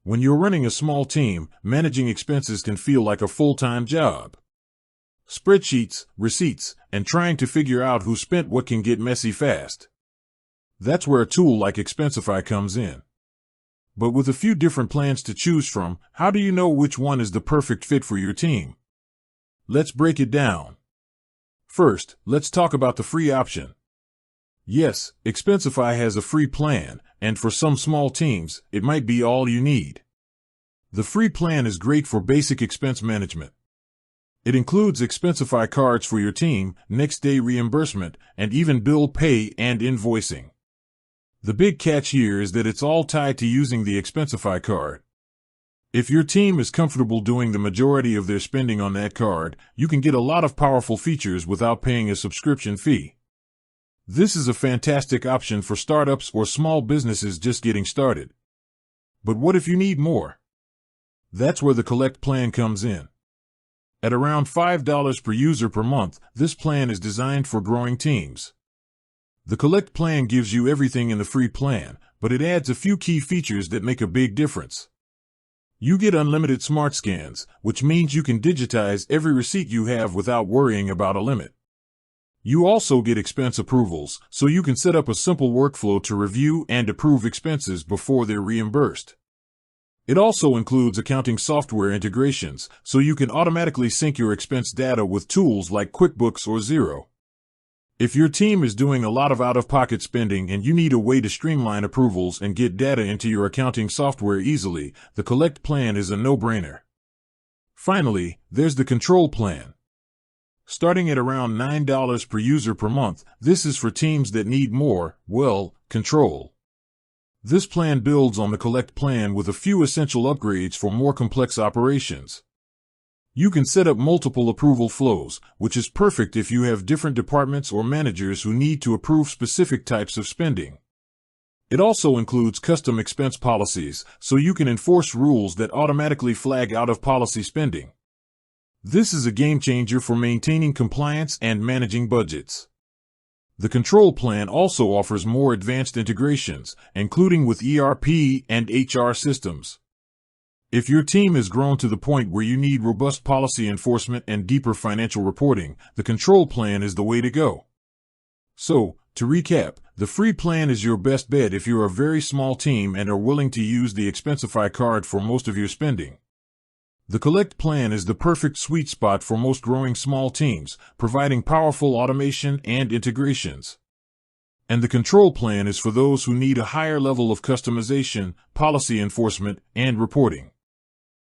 When you're running a small team, managing expenses can feel like a full-time job. Spreadsheets, receipts, and trying to figure out who spent what can get messy fast. That's where a tool like Expensify comes in. But with a few different plans to choose from, how do you know which one is the perfect fit for your team? Let's break it down. First, let's talk about the free option. Yes, Expensify has a free plan, and for some small teams, it might be all you need. The free plan is great for basic expense management. It includes Expensify cards for your team, next-day reimbursement, and even bill pay and invoicing. The big catch here is that it's all tied to using the Expensify card. If your team is comfortable doing the majority of their spending on that card, you can get a lot of powerful features without paying a subscription fee. This is a fantastic option for startups or small businesses just getting started. But what if you need more? That's where the Collect plan comes in. At around $5 per user per month, this plan is designed for growing teams. The Collect plan gives you everything in the free plan, but it adds a few key features that make a big difference. You get unlimited smart scans, which means you can digitize every receipt you have without worrying about a limit. You also get expense approvals, so you can set up a simple workflow to review and approve expenses before they're reimbursed. It also includes accounting software integrations, so you can automatically sync your expense data with tools like QuickBooks or Xero. If your team is doing a lot of out-of-pocket spending and you need a way to streamline approvals and get data into your accounting software easily, the Collect plan is a no-brainer. Finally, there's the Control plan. Starting at around $9 per user per month, this is for teams that need more, control. This plan builds on the Collect plan with a few essential upgrades for more complex operations. You can set up multiple approval flows, which is perfect if you have different departments or managers who need to approve specific types of spending. It also includes custom expense policies, so you can enforce rules that automatically flag out-of-policy spending. This is a game changer for maintaining compliance and managing budgets. The Control plan also offers more advanced integrations, including with ERP and HR systems. If your team has grown to the point where you need robust policy enforcement and deeper financial reporting, the Control plan is the way to go. So, to recap, the free plan is your best bet if you're a very small team and are willing to use the Expensify card for most of your spending. The Collect plan is the perfect sweet spot for most growing small teams, providing powerful automation and integrations. And the Control plan is for those who need a higher level of customization, policy enforcement, and reporting.